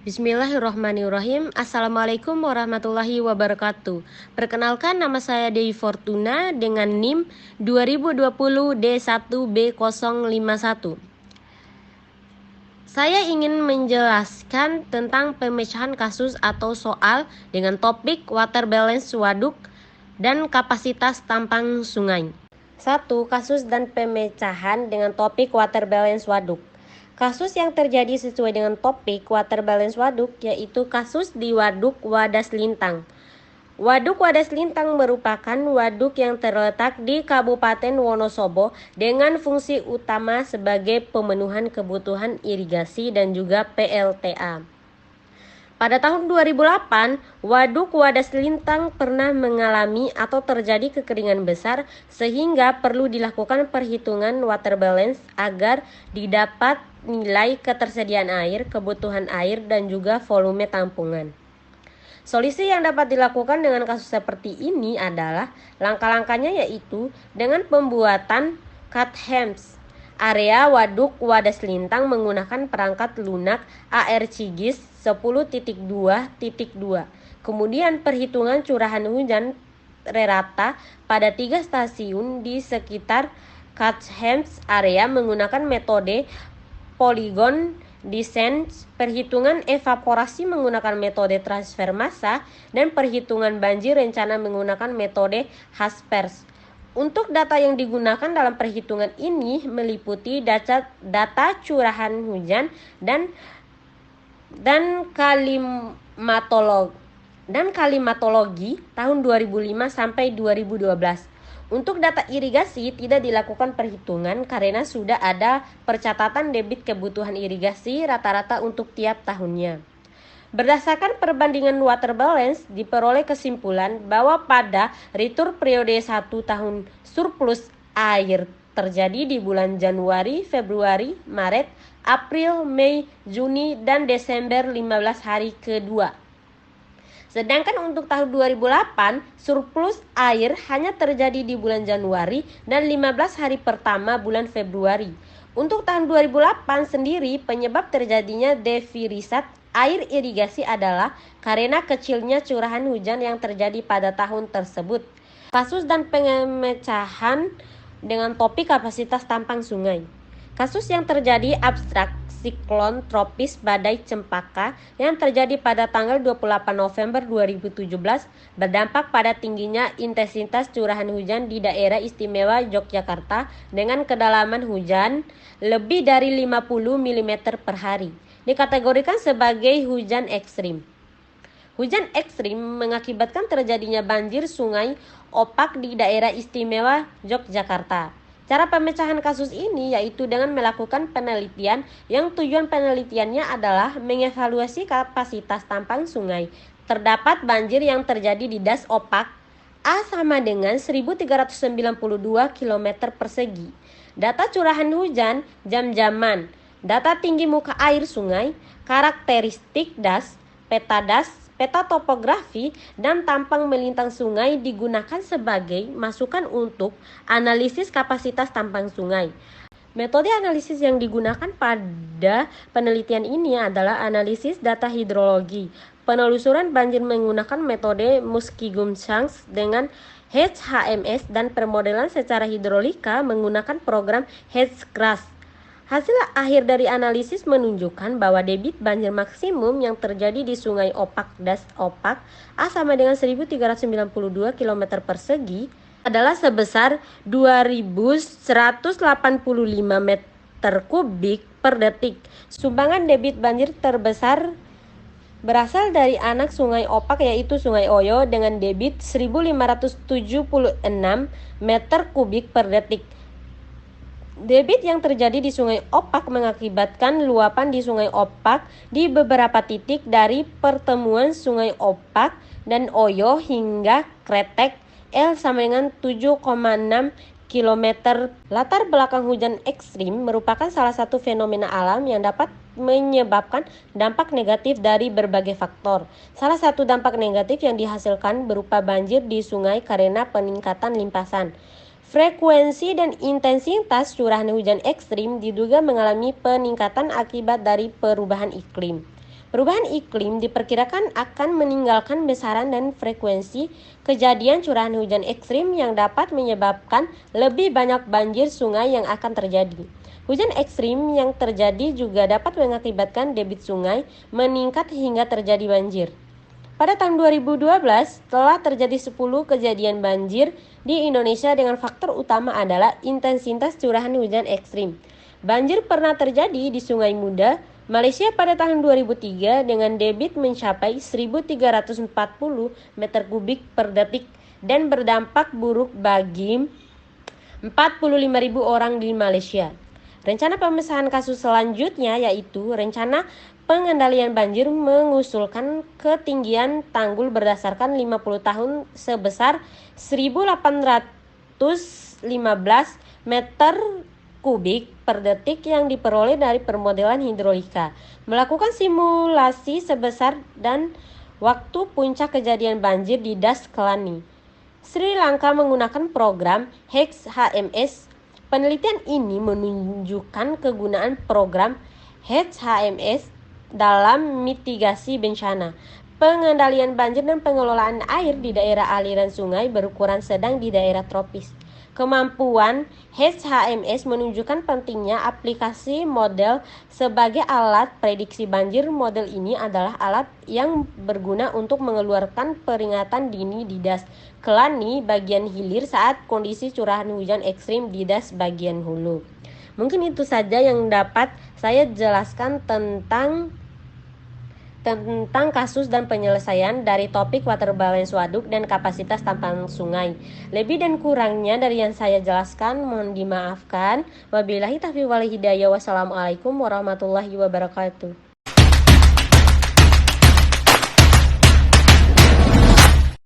Bismillahirrahmanirrahim. Assalamualaikum warahmatullahi wabarakatuh. Perkenalkan, nama saya Dewi Fortuna dengan NIM 2020 D1B051. Saya ingin menjelaskan tentang pemecahan kasus atau soal dengan topik water balance waduk dan kapasitas tampang sungai. 1. Kasus dan pemecahan dengan topik water balance waduk. Kasus yang terjadi sesuai dengan topik water balance waduk yaitu kasus di Waduk Wadas Lintang. Waduk Wadas Lintang merupakan waduk yang terletak di Kabupaten Wonosobo dengan fungsi utama sebagai pemenuhan kebutuhan irigasi dan juga PLTA. Pada tahun 2008, Waduk Wadas Lintang pernah mengalami atau terjadi kekeringan besar sehingga perlu dilakukan perhitungan water balance agar didapat nilai ketersediaan air, kebutuhan air, dan juga volume tampungan. Solusi yang dapat dilakukan dengan kasus seperti ini adalah langkah-langkahnya yaitu dengan pembuatan cut hems area Waduk Wadas Lintang menggunakan perangkat lunak ARCGIS 10.2.2. Kemudian perhitungan curahan hujan rata pada 3 stasiun di sekitar cut hems area menggunakan metode polygon descent, perhitungan evaporasi menggunakan metode transfer massa, dan perhitungan banjir rencana menggunakan metode Haspers. Untuk data yang digunakan dalam perhitungan ini meliputi data curahan hujan dan kalimatologi tahun 2005 sampai 2012. Untuk data irigasi tidak dilakukan perhitungan karena sudah ada percatatan debit kebutuhan irigasi rata-rata untuk tiap tahunnya. Berdasarkan perbandingan water balance, diperoleh kesimpulan bahwa pada retur periode 1 tahun surplus air terjadi di bulan Januari, Februari, Maret, April, Mei, Juni, dan Desember 15 hari kedua. Sedangkan untuk tahun 2008, surplus air hanya terjadi di bulan Januari dan 15 hari pertama bulan Februari. Untuk tahun 2008 sendiri, penyebab terjadinya defirisat air irigasi adalah karena kecilnya curahan hujan yang terjadi pada tahun tersebut. Kasus dan pemecahan dengan topik kapasitas tampang sungai. Kasus yang terjadi abstrak siklon tropis badai Cempaka yang terjadi pada tanggal 28 November 2017 berdampak pada tingginya intensitas curahan hujan di daerah istimewa Yogyakarta dengan kedalaman hujan lebih dari 50 mm per hari. Dikategorikan sebagai hujan ekstrim. Hujan ekstrim mengakibatkan terjadinya banjir sungai opak di daerah istimewa Yogyakarta. Cara pemecahan kasus ini yaitu dengan melakukan penelitian yang tujuan penelitiannya adalah mengevaluasi kapasitas tampang sungai. Terdapat banjir yang terjadi di das opak A sama dengan 1392 km persegi. Data curahan hujan, jam-jaman, data tinggi muka air sungai, karakteristik das, peta topografi, dan tampang melintang sungai digunakan sebagai masukan untuk analisis kapasitas tampang sungai. Metode analisis yang digunakan pada penelitian ini adalah analisis data hidrologi, penelusuran banjir menggunakan metode Muskingumshanks dengan HMS, dan permodelan secara hidrolika menggunakan program HEDSCRAS. Hasil akhir dari analisis menunjukkan bahwa debit banjir maksimum yang terjadi di Sungai Opak das Opak A sama dengan 1392 km persegi adalah sebesar 2185 meter kubik per detik. Sumbangan debit banjir terbesar berasal dari anak Sungai Opak yaitu Sungai Oyo dengan debit 1576 meter kubik per detik. Debit yang terjadi di Sungai Opak mengakibatkan luapan di Sungai Opak di beberapa titik dari pertemuan Sungai Opak dan Oyo hingga Kretek L sama dengan 7,6 km. Latar belakang hujan ekstrim merupakan salah satu fenomena alam yang dapat menyebabkan dampak negatif dari berbagai faktor. Salah satu dampak negatif yang dihasilkan berupa banjir di sungai karena peningkatan limpasan. Frekuensi dan intensitas curahan hujan ekstrim diduga mengalami peningkatan akibat dari perubahan iklim. Perubahan iklim diperkirakan akan meninggalkan besaran dan frekuensi kejadian curahan hujan ekstrim yang dapat menyebabkan lebih banyak banjir sungai yang akan terjadi. Hujan ekstrim yang terjadi juga dapat mengakibatkan debit sungai meningkat hingga terjadi banjir. Pada tahun 2012, telah terjadi 10 kejadian banjir di Indonesia dengan faktor utama adalah intensitas curahan hujan ekstrim. Banjir pernah terjadi di Sungai Muda, Malaysia pada tahun 2003 dengan debit mencapai 1.340 meter kubik per detik dan berdampak buruk bagi 45.000 orang di Malaysia. Rencana pemesahan kasus selanjutnya yaitu rencana pengendalian banjir mengusulkan ketinggian tanggul berdasarkan 50 tahun sebesar 1.815 meter kubik per detik yang diperoleh dari permodelan hidrolika. Melakukan simulasi sebesar dan waktu puncak kejadian banjir di Das Kelani. Sri Lanka menggunakan program HEX-HMS. Penelitian ini menunjukkan kegunaan program HEX-HMS dalam mitigasi bencana, pengendalian banjir dan pengelolaan air di daerah aliran sungai berukuran sedang di daerah tropis. Kemampuan HEX-HMS menunjukkan pentingnya aplikasi model sebagai alat prediksi banjir. Model ini adalah alat yang berguna untuk mengeluarkan peringatan dini di Das Kelani bagian hilir saat kondisi curahan hujan ekstrim di Das bagian hulu. Mungkin itu saja yang dapat saya jelaskan tentang kasus dan penyelesaian dari topik water balance waduk dan kapasitas tampang sungai. Lebih dan kurangnya dari yang saya jelaskan mohon dimaafkan. Wabillahi taufiq wal hidayah. Wassalamualaikum warahmatullahi wabarakatuh.